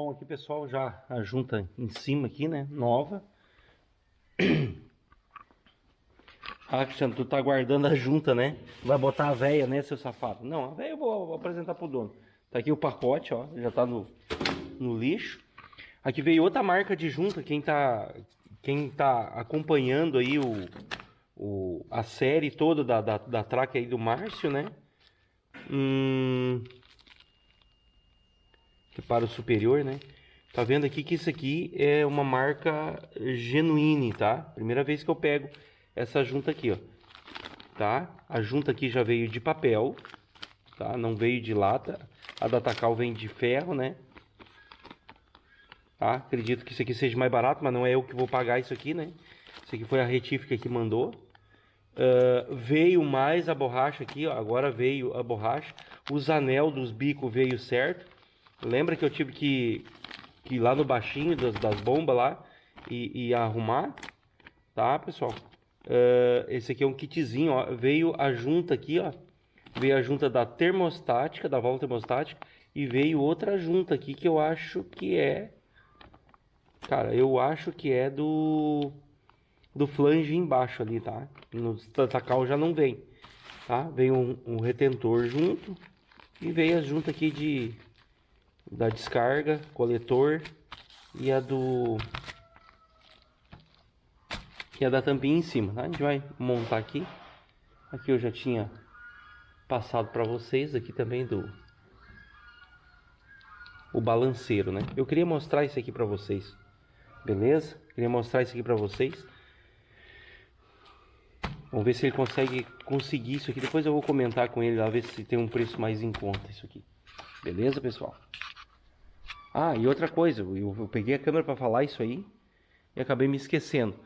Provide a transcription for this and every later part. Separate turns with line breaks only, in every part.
Bom, aqui pessoal, já a junta em cima aqui, né, nova. Ah, Cristiano, tu tá guardando a junta, né? Vai botar a véia, né, seu safado? Não, a véia eu vou apresentar pro dono. Tá aqui o pacote, ó, já tá no lixo. Aqui veio outra marca de junta, quem tá acompanhando aí a série toda da track aí do Márcio, né? Que para o superior, né? Tá vendo aqui que isso aqui é uma marca Genuine, tá? Primeira vez que eu pego essa junta aqui, ó. Tá? A junta aqui já veio de papel, tá? Não veio de lata. A da Tacal vem de ferro, né? Tá? Acredito que isso aqui seja mais barato, mas não é eu que vou pagar isso aqui, né? Isso aqui foi a retífica que mandou. Veio mais a borracha aqui, ó. Agora veio a borracha. Os anel dos bicos veio certo. Lembra que eu tive que ir lá no baixinho das bombas lá e arrumar, tá, pessoal? Esse aqui é um kitzinho, ó. Veio a junta aqui, ó. Veio a junta da termostática, da válvula termostática. E veio outra junta aqui que eu acho que é... Cara, eu acho que é do flange embaixo ali, tá? No Tacal já não vem, tá? Veio um retentor junto. E veio a junta aqui da descarga, coletor e a da tampinha em cima, tá? A gente vai montar aqui. Aqui eu já tinha passado para vocês aqui também o balanceiro, né? Eu queria mostrar isso aqui para vocês, beleza? Queria mostrar isso aqui para vocês. Vamos ver se ele conseguir isso aqui. Depois eu vou comentar com ele lá, ver se tem um preço mais em conta isso aqui. Beleza, pessoal? Ah, e outra coisa, eu peguei a câmera para falar isso aí e acabei me esquecendo.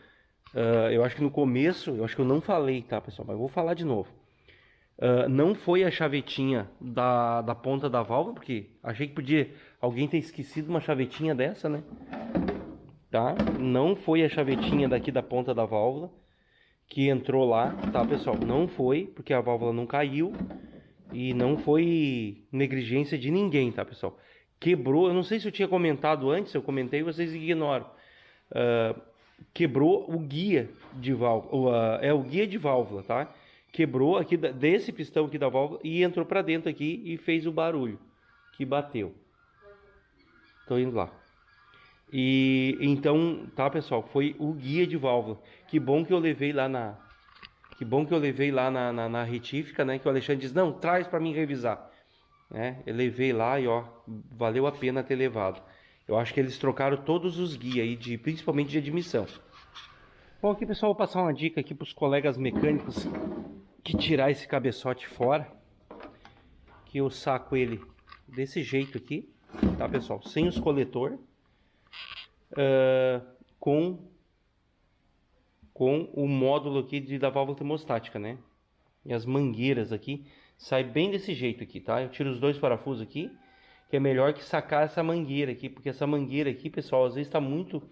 Eu acho que no começo, eu acho que eu não falei, tá, pessoal? Mas eu vou falar de novo. Não foi a chavetinha da ponta da válvula, porque achei que podia alguém ter esquecido uma chavetinha dessa, né? Tá? Não foi a chavetinha daqui da ponta da válvula que entrou lá, tá, pessoal? Não foi, porque a válvula não caiu e não foi negligência de ninguém, tá, pessoal? Quebrou, eu não sei se eu tinha comentado antes, eu comentei e vocês ignoram. Quebrou o guia de válvula, o guia de válvula, tá? Quebrou aqui desse pistão aqui da válvula e entrou para dentro aqui e fez o barulho que bateu. Tô indo lá. E então, tá, pessoal, foi o guia de válvula. Que bom que eu levei lá na retífica, né? Que o Alexandre diz: "Não, traz para mim revisar". Né? Eu levei lá e ó, valeu a pena ter levado. Eu acho que eles trocaram todos os guias aí, principalmente de admissão. Bom, aqui pessoal, vou passar uma dica aqui para os colegas mecânicos que tirar esse cabeçote fora. Que eu saco ele desse jeito aqui, tá, pessoal? Sem os coletor, com o módulo aqui da válvula termostática, né? E as mangueiras aqui sai bem desse jeito aqui, tá? Eu tiro os dois parafusos aqui, que é melhor que sacar essa mangueira aqui, porque essa mangueira aqui, pessoal, às vezes está muito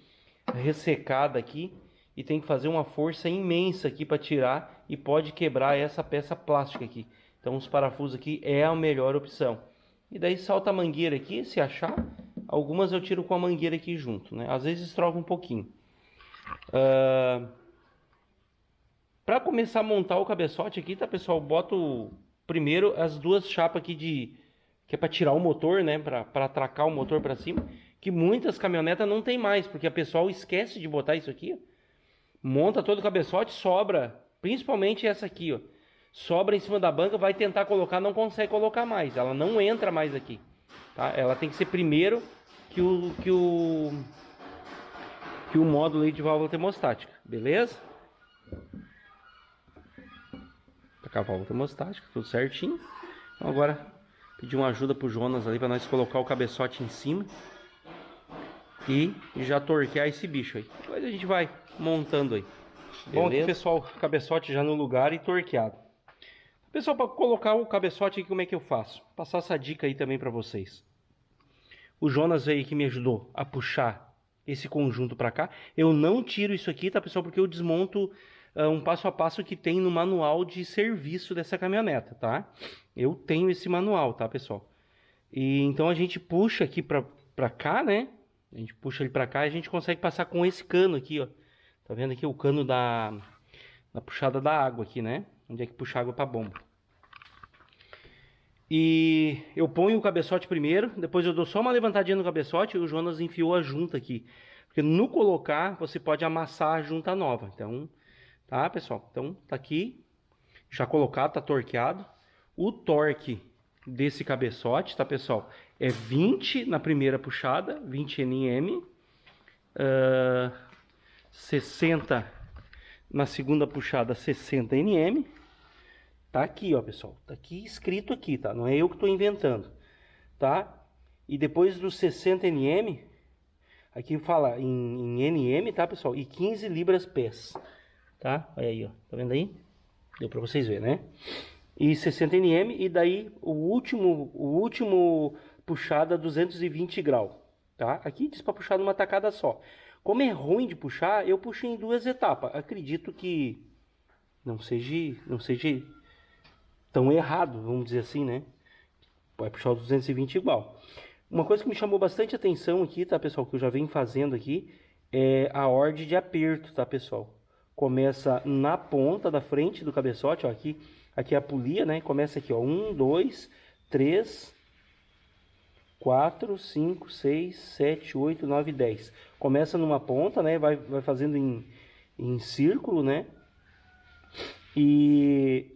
ressecada aqui e tem que fazer uma força imensa aqui para tirar e pode quebrar essa peça plástica aqui. Então os parafusos aqui é a melhor opção. E daí salta a mangueira aqui, se achar. Algumas eu tiro com a mangueira aqui junto, né? Às vezes trova um pouquinho. Para começar a montar o cabeçote aqui, tá, pessoal? Boto primeiro as duas chapas aqui que é para tirar o motor, né? Para atracar o motor para cima. Que muitas caminhonetas não tem mais, porque a pessoal esquece de botar isso aqui. Monta todo o cabeçote, sobra, principalmente essa aqui, ó. Sobra em cima da banca, vai tentar colocar, não consegue colocar mais. Ela não entra mais aqui, tá? Ela tem que ser primeiro que o módulo aí de válvula termostática, beleza? Tacar a válvula termostática, tudo certinho. Então agora pedir uma ajuda pro Jonas ali para nós colocar o cabeçote em cima e já torquear esse bicho aí. Depois a gente vai montando aí. Beleza? Bom, aqui pessoal, cabeçote já no lugar e torqueado. Pessoal, para colocar o cabeçote aqui, como é que eu faço? Vou passar essa dica aí também para vocês. O Jonas aí que me ajudou a puxar esse conjunto para cá. Eu não tiro isso aqui, tá, pessoal? Porque eu desmonto um passo a passo que tem no manual de serviço dessa caminhoneta, tá? Eu tenho esse manual, tá, pessoal? E então a gente puxa aqui pra cá, né? A gente puxa ele pra cá e a gente consegue passar com esse cano aqui, ó. Tá vendo aqui o cano da puxada da água aqui, né? Onde é que puxa água pra bomba. E eu ponho o cabeçote primeiro, depois eu dou só uma levantadinha no cabeçote e o Jonas enfiou a junta aqui. Porque no colocar, você pode amassar a junta nova. Então, tá, pessoal? Então, tá aqui, já colocado, tá torqueado. O torque desse cabeçote, tá, pessoal? É 20 na primeira puxada, 20 Nm. 60 na segunda puxada, 60 Nm. Tá aqui, ó, pessoal. Tá aqui escrito aqui, tá? Não é eu que tô inventando, tá? E depois dos 60 Nm, aqui fala em Nm, tá, pessoal? E 15 libras-pés, tá? Olha aí, ó. Tá vendo aí? Deu pra vocês verem, né? E 60 Nm, e daí o último puxada 220 graus, tá? Aqui diz pra puxar numa tacada só. Como é ruim de puxar, eu puxo em 2 etapas. Acredito que não seja tão errado, vamos dizer assim, né? Vai puxar os 220 igual. Uma coisa que me chamou bastante atenção aqui, tá, pessoal? Que eu já venho fazendo aqui, é a ordem de aperto, tá, pessoal? Começa na ponta da frente do cabeçote, ó, aqui é a polia, né? Começa aqui, ó, 1, 2, 3, 4, 5, 6, 7, 8, 9, 10. Começa numa ponta, né? Vai fazendo em círculo, né? E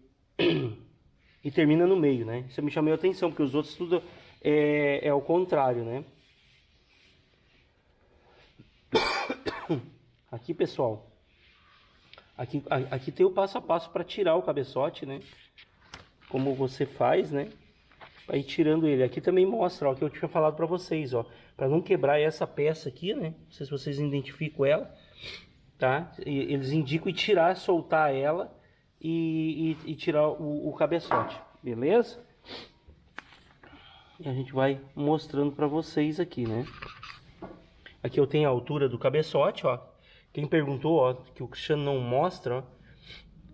termina no meio, né? Isso me chamou a atenção, porque os outros tudo é ao contrário, né? Aqui, pessoal, aqui tem o passo a passo para tirar o cabeçote, né? Como você faz, né? Para ir tirando ele. Aqui também mostra, ó, que eu tinha falado para vocês, ó, para não quebrar essa peça aqui, né? Não sei se vocês identificam ela, tá? Eles indicam e tirar, soltar ela e tirar o cabeçote, beleza? E a gente vai mostrando para vocês aqui, né? Aqui eu tenho a altura do cabeçote, ó. Quem perguntou, ó, que o Cristiano não mostra, ó.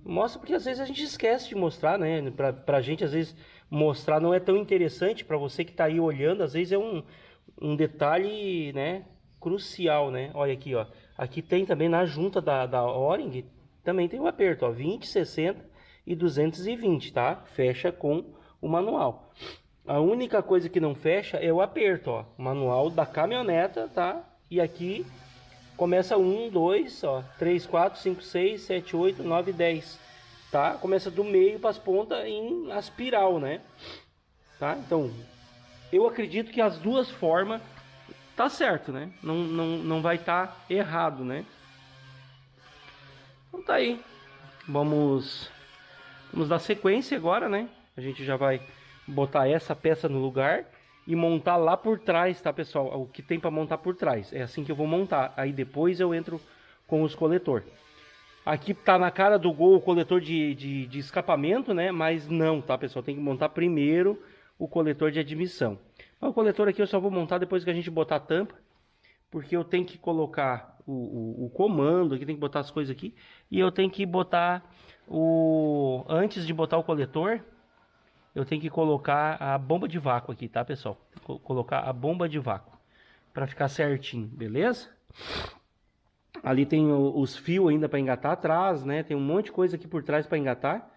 Mostra porque às vezes a gente esquece de mostrar, né? Pra gente, às vezes, mostrar não é tão interessante. Para você que tá aí olhando, às vezes é um detalhe, né? Crucial, né? Olha aqui, ó. Aqui tem também na junta da O-ring, também tem o aperto, ó. 20, 60 e 220, tá? Fecha com o manual. A única coisa que não fecha é o aperto, ó. Manual da caminhoneta, tá? E aqui começa 1, 2, ó, 3, 4, 5, 6, 7, 8, 9, 10, tá? Começa do meio para as pontas em espiral, né? Tá? Então, eu acredito que as duas formas tá certo, né? Não vai estar errado, né? Então tá aí. Vamos dar sequência agora, né? A gente já vai botar essa peça no lugar e montar lá por trás, tá, pessoal? O que tem para montar por trás. É assim que eu vou montar. Aí depois eu entro com os coletor. Aqui tá na cara do gol o coletor de escapamento, né? Mas não, tá, pessoal? Tem que montar primeiro o coletor de admissão. Mas o coletor aqui eu só vou montar depois que a gente botar a tampa. Porque eu tenho que colocar o comando, aqui tem que botar as coisas aqui. E eu tenho que botar antes de botar o coletor, eu tenho que colocar a bomba de vácuo aqui, tá, pessoal? Colocar a bomba de vácuo para ficar certinho, beleza? Ali tem os fios ainda para engatar atrás, né? Tem um monte de coisa aqui por trás para engatar,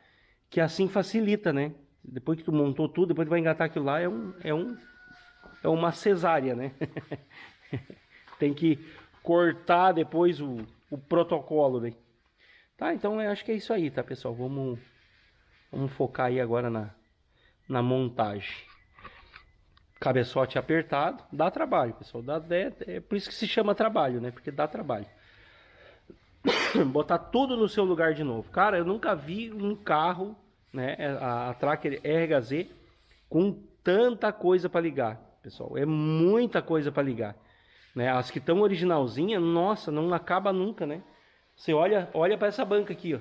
que assim facilita, né? Depois que tu montou tudo, depois tu vai engatar aquilo lá, é uma cesárea, né? Tem que cortar depois o protocolo, né? Tá, então eu acho que é isso aí, tá, pessoal? Vamos focar aí agora na montagem. Cabeçote apertado, dá trabalho, pessoal. É por isso que se chama trabalho, né? Porque dá trabalho. Botar tudo no seu lugar de novo. Cara, eu nunca vi um carro, né? A Tracker RHZ com tanta coisa para ligar, pessoal. É muita coisa para ligar, né? As que estão originalzinha, nossa, não acaba nunca, né? Você olha para essa banca aqui, ó.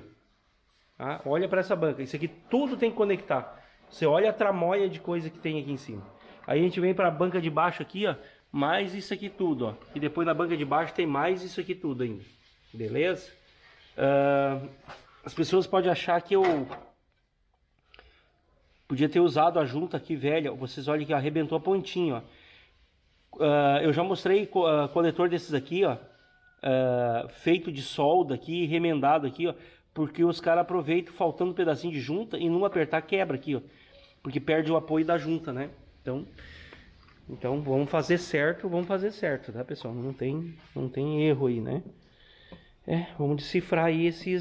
Tá? Olha para essa banca. Isso aqui tudo tem que conectar. Você olha a tramóia de coisa que tem aqui em cima. Aí a gente vem para a banca de baixo aqui, ó, mais isso aqui tudo, ó. E depois na banca de baixo tem mais isso aqui tudo ainda. Beleza? As pessoas podem achar que eu podia ter usado a junta aqui velha. Vocês olhem que arrebentou a pontinha, ó. Eu já mostrei coletor desses aqui, ó, feito de solda aqui, remendado aqui, ó, porque os caras aproveitam faltando um pedacinho de junta e não apertar quebra aqui, ó, porque perde o apoio da junta, né? Então vamos fazer certo, tá, pessoal? Não tem erro aí, né? Vamos decifrar aí esse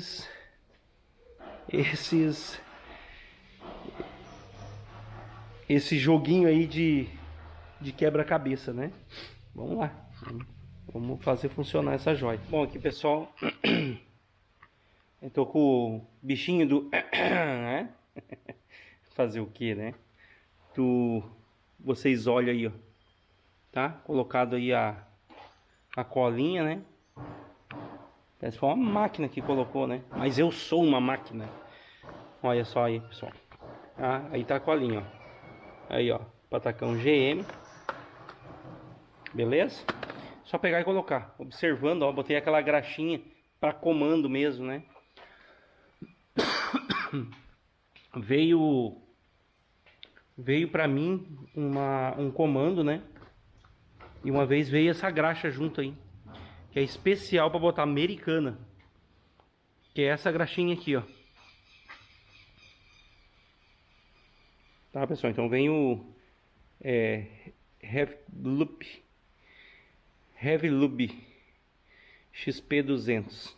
joguinho aí de quebra-cabeça, né? Vamos lá. Vamos fazer funcionar essa joia. Bom, aqui, pessoal, eu tô com o bichinho do né? Fazer o que, né? Vocês olham aí, ó. Tá? Colocado aí a colinha, né? Parece que foi uma máquina que colocou, né? Mas eu sou uma máquina. Olha só aí, pessoal. Aí tá a colinha, ó. Aí, ó. Patacão GM. Beleza? Só pegar e colocar. Observando, ó. Botei aquela graxinha para comando mesmo, né? Veio para mim um comando, né? E uma vez veio essa graxa junto aí, que é especial para botar americana, que é essa graxinha aqui, ó. Tá, pessoal? Então vem o Heavy Lube XP200.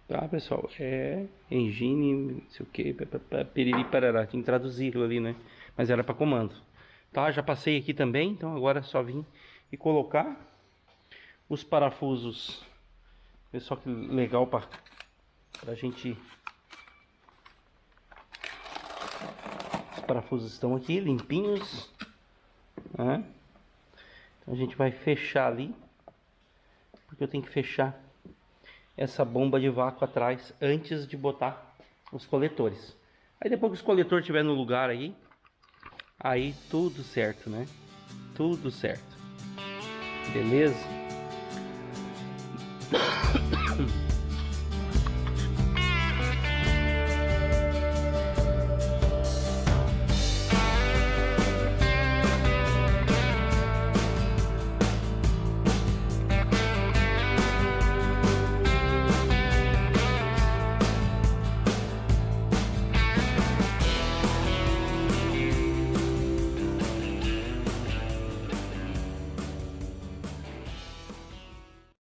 Tá, pessoal? Engine, não sei o que, piriri parará. Tinha que traduzir aquilo ali, né? Mas era para comando. Tá, já passei aqui também, então agora é só vir e colocar os parafusos. Olha só que legal pra gente. Os parafusos estão aqui limpinhos, né? Então a gente vai fechar ali, porque eu tenho que fechar essa bomba de vácuo atrás antes de botar os coletores. Aí depois que os coletores estiver no lugar aí tudo certo, né? Tudo certo. Beleza?